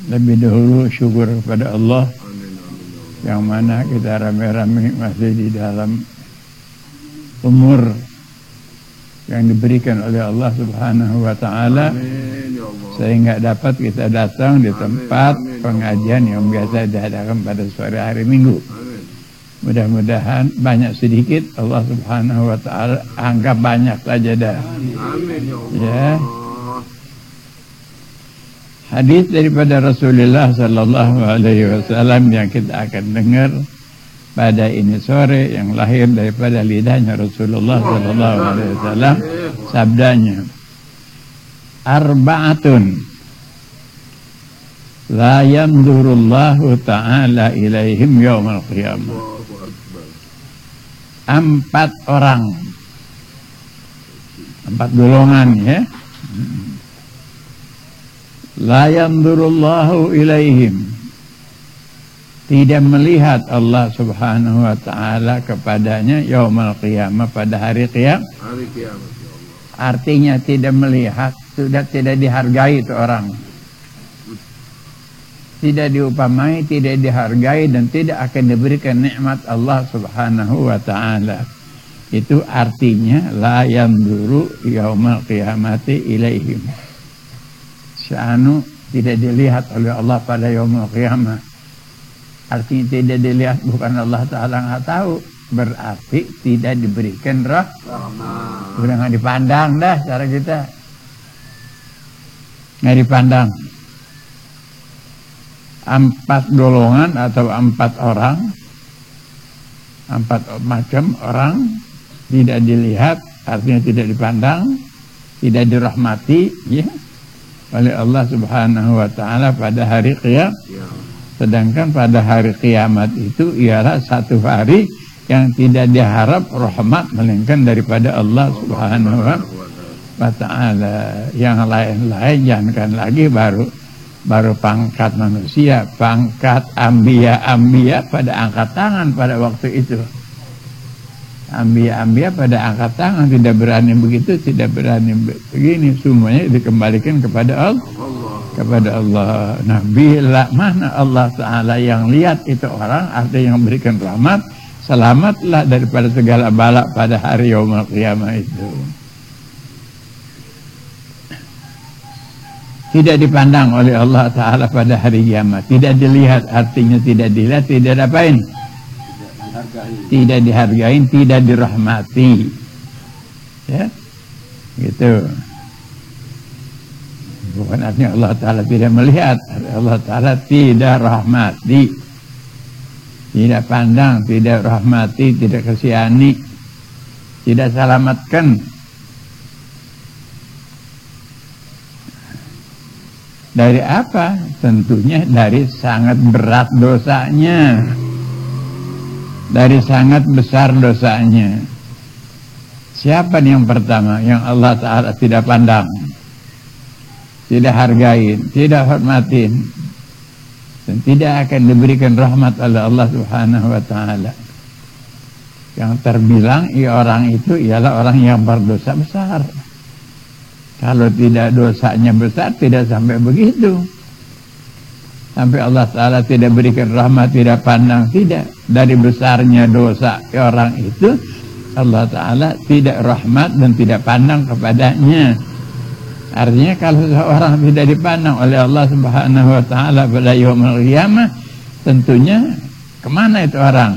lebih dahulu syukur kepada Allah yang mana kita rame-rame masih di dalam umur yang diberikan oleh Allah Subhanahu wa taala, sehingga dapat kita datang di tempat pengajian yang biasa diadakan pada sore hari Minggu. Mudah-mudahan banyak sedikit Allah Subhanahu wa taala anggap banyak saja dah. Ya. Hadis daripada Rasulullah sallallahu alaihi wasallam yang kita akan dengar pada ini sore, yang lahir daripada lidahnya Rasulullah sallallahu alaihi wasallam, sabdanya, arba'atun la yanzurullahu ta'ala ilaihim yaumal qiyamah. 4 orang, 4 golongan, ya. La yanzurullahu ilaihim, tidak melihat Allah Subhanahu wa taala kepadanya yaumal qiyamah, pada hari kiamat. Artinya tidak melihat, sudah tidak dihargai itu orang. Tidak diupamai, tidak dihargai, dan tidak akan diberikan nikmat Allah Subhanahu wa taala. Itu artinya la yanzuru yaumal qiyamati ilaihim. Sya'anu tidak dilihat oleh Allah pada yaumul qiyamah. Artinya tidak dilihat, bukan Allah Ta'ala nggak tahu, berarti tidak diberikan rahmat. Udah nggak dipandang dah cara kita, nggak dipandang. 4 golongan atau 4 orang, 4 macam orang tidak dilihat, artinya tidak dipandang, tidak dirahmati, ya, oleh Allah Subhanahu wa taala pada hari kiamat. Sedangkan pada hari kiamat itu ialah satu hari yang tidak diharap rahmat melainkan daripada Allah Subhanahu wa taala. Yang lain-lain jangankan lagi baru pangkat manusia, pangkat anbiya pada angkat tangan pada waktu itu. Anbiya pada angkat tangan, tidak berani begitu, tidak berani begini, semuanya dikembalikan kepada Allah. Kepada Allah. Nah, bila mana Allah Ta'ala yang lihat itu orang, artinya yang memberikan rahmat, selamatlah daripada segala bala pada hari yaumul qiyamah itu. Tidak dipandang oleh Allah Ta'ala pada hari kiamat, tidak dilihat, artinya tidak dilihat, tidak apain, tidak dihargai, tidak dirahmati, ya, gitu. Bukan artinya Allah Ta'ala tidak melihat, Allah Ta'ala tidak rahmati, tidak pandang, tidak rahmati, tidak kasihani, tidak selamatkan. Dari apa? Tentunya dari sangat berat dosanya, dari sangat besar dosanya. Siapa yang pertama yang Allah Ta'ala tidak pandang, tidak hargain, tidak hormatin, dan tidak akan diberikan rahmat oleh Allah Subhanahu wa taala? Yang terbilang orang itu ialah orang yang berdosa besar. Kalau tidak dosanya besar, tidak sampai begitu. Sampai Allah Ta'ala tidak berikan rahmat, tidak pandang, tidak. Dari besarnya dosa orang itu, Allah Ta'ala tidak rahmat dan tidak pandang kepadanya. Artinya kalau seorang tidak dipandang oleh Allah Subhanahu wa taala pada yaumul qiyamah, tentunya kemana itu orang?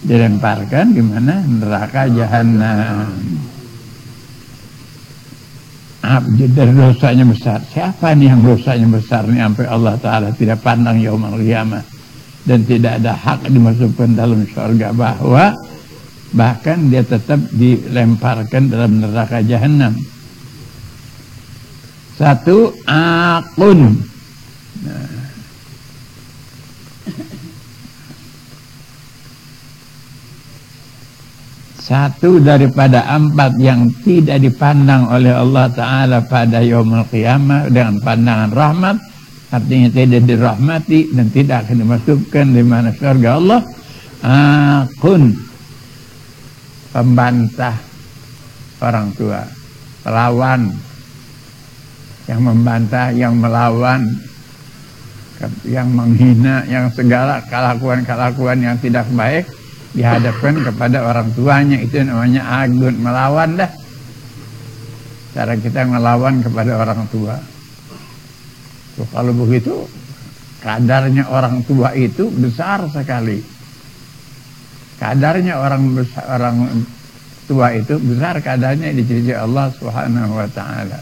Dilemparkan di mana? Neraka jahanam. Jadi dosanya besar. Siapa nih yang dosanya besar nih sampai Allah Ta'ala tidak pandang yaumul qiyamah dan tidak ada hak dimasukkan dalam surga, bahkan dia tetap dilemparkan dalam neraka jahanam. 1, akun. Nah. Satu daripada 4 yang tidak dipandang oleh Allah Ta'ala pada yaumul qiyamah dengan pandangan rahmat, artinya tidak dirahmati dan tidak akan dimasukkan di mana surga Allah. Akun, pembantah orang tua, pelawan, yang membantah, yang melawan yang menghina, yang segala kelakuan yang tidak baik dihadapkan kepada orang tuanya, itu namanya agun, melawan dah. Cara kita melawan kepada orang tua. Tuh, kalau begitu kadarnya orang tua itu besar sekali. Kadarnya orang tua itu besar kadarnya di sisi Allah Subhanahu wa taala.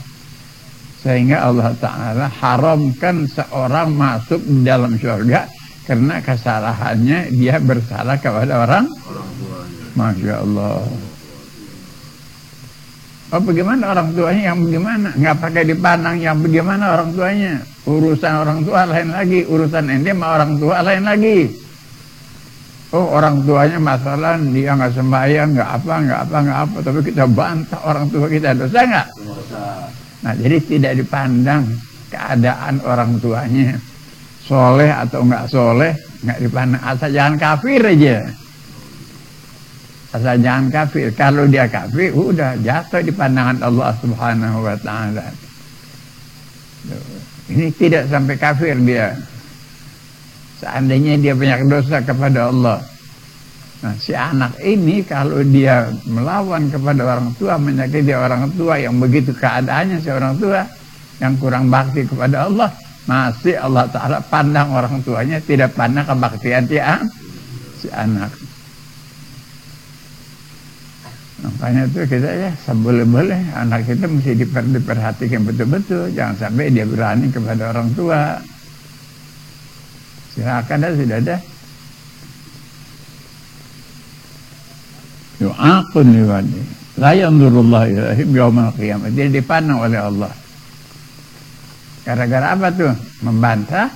Sehingga Allah Ta'ala haramkan seorang masuk dalam surga karena kesalahannya dia bersalah kepada orang tuanya. Masya Allah. Oh, bagaimana orang tuanya? Yang bagaimana? Nggak pakai dipandang yang bagaimana orang tuanya? Urusan orang tua lain lagi, urusan ente sama orang tua lain lagi. Oh, orang tuanya masalah dia nggak sembahyang, nggak apa, tapi kita bantah orang tua kita, dosa nggak? Nah, jadi tidak dipandang keadaan orang tuanya soleh atau nggak soleh, nggak dipandang, asal jangan kafir aja. Asal jangan kafir. Kalau dia kafir, udah jatuh di pandangan Allah Subhanahu wa taala. Ini tidak sampai kafir dia. Seandainya dia banyak dosa kepada Allah. Nah, si anak ini kalau dia melawan kepada orang tua, menyakiti orang tua yang begitu keadaannya si orang tua yang kurang bakti kepada Allah, masih Allah Ta'ala pandang orang tuanya, tidak pandang kebaktian si anak. Makanya itu kita ya seboleh-boleh anak kita mesti diperhatikan betul-betul, jangan sampai dia berani kepada orang tua. Silakan dah, sudah ada. Yu'aqun liwani la yanzurullah ilaihim yaumal qiyamah, dia dipandang oleh Allah. Gara-gara apa tuh? Membantah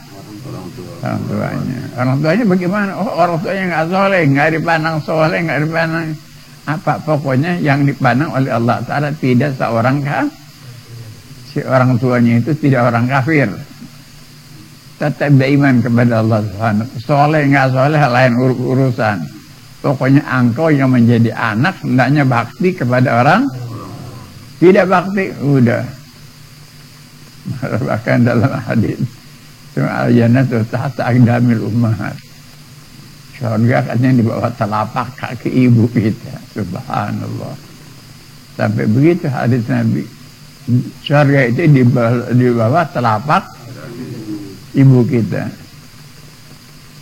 orang tuanya. Orang tuanya bagaimana? Oh, orang tuanya nggak soleh, nggak dipandang soleh, nggak dipandang apa. Pokoknya yang dipandang oleh Allah Ta'ala tidak seorang si orang tuanya itu tidak orang kafir, tetap beriman kepada Allah Subhanahu. Soleh nggak soleh lain urusan. Pokoknya engkau yang menjadi anak hendaknya bakti kepada orang tidak bakti, udah. Bahkan dalam hadis al-jannatu tahta aqdamil ummahat, surga katanya di bawah telapak kaki ibu kita. Subhanallah. Sampai begitu hadis Nabi, surga itu di bawah telapak ibu kita.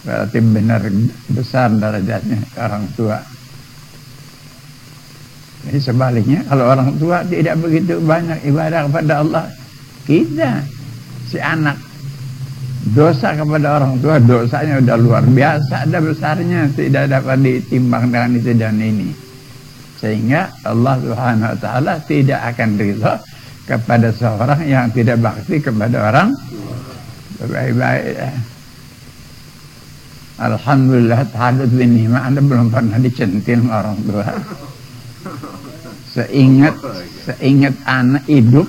Berarti benar besar derajatnya orang tua. Jadi sebaliknya, kalau orang tua tidak begitu banyak ibadah kepada Allah, kita si anak dosa kepada orang tua, dosanya udah luar biasa, ada besarnya, tidak dapat ditimbang dengan itu dan ini. Sehingga Allah Subhanahu wa taala tidak akan ridha kepada seorang yang tidak bakti kepada orang baik-baik. Alhamdulillah tahadud bin ni'mah, Anda belum pernah dicentil orang tua. Seingat anak hidup,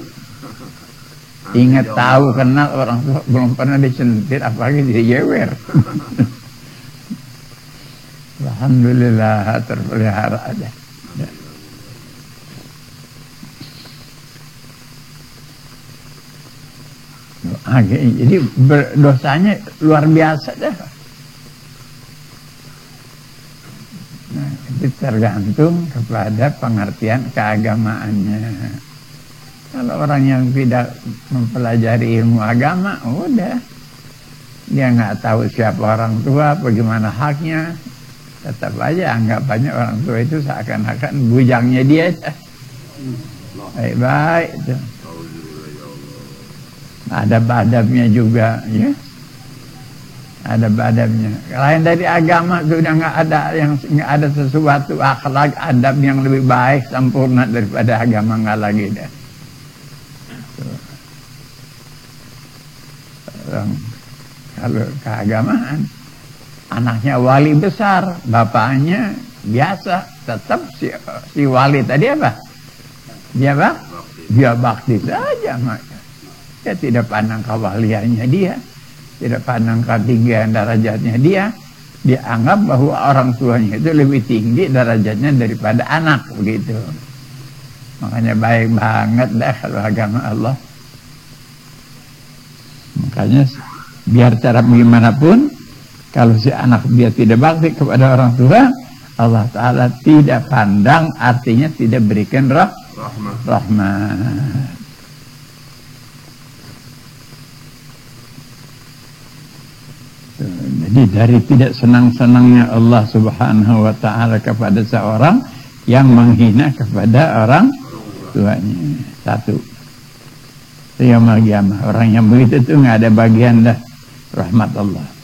ingat tahu kenal orang tua, belum pernah dicentil, apalagi dijewer. Alhamdulillah terpelihara ada. Jadi dosanya luar biasa dah. Nah, itu tergantung kepada pengertian keagamaannya. Kalau orang yang tidak mempelajari ilmu agama, udah dia nggak tahu siapa orang tua, bagaimana haknya, tetap aja anggapannya orang tua itu seakan-akan bujangnya dia. Baik-baik itu. Ada adabnya juga, ya. Ada adabnya. Lain dari agama sudah nggak ada sesuatu akhlak adab yang lebih baik sempurna daripada agama, nggak lagi deh. Kalau keagamaan, anaknya wali besar, bapaknya biasa, tetap si wali tadi apa? Dia bakti saja, maka dia tidak pandang kewaliannya dia. Tidak pandang ketinggian derajatnya dia anggap bahwa orang tuanya itu lebih tinggi derajatnya daripada anak, begitu. Makanya baik banget dah kalau agama Allah. Makanya Biar cara bagaimanapun, kalau si anak dia tidak bakti kepada orang tua, Allah Ta'ala tidak pandang, artinya tidak berikan rahmat. Jadi dari tidak senang-senangnya Allah Subhanahu wa Ta'ala kepada seorang yang menghina kepada orang tuanya. Satu, yaumul qiyamah, orang yang begitu itu nggak ada bagian dah rahmat Allah.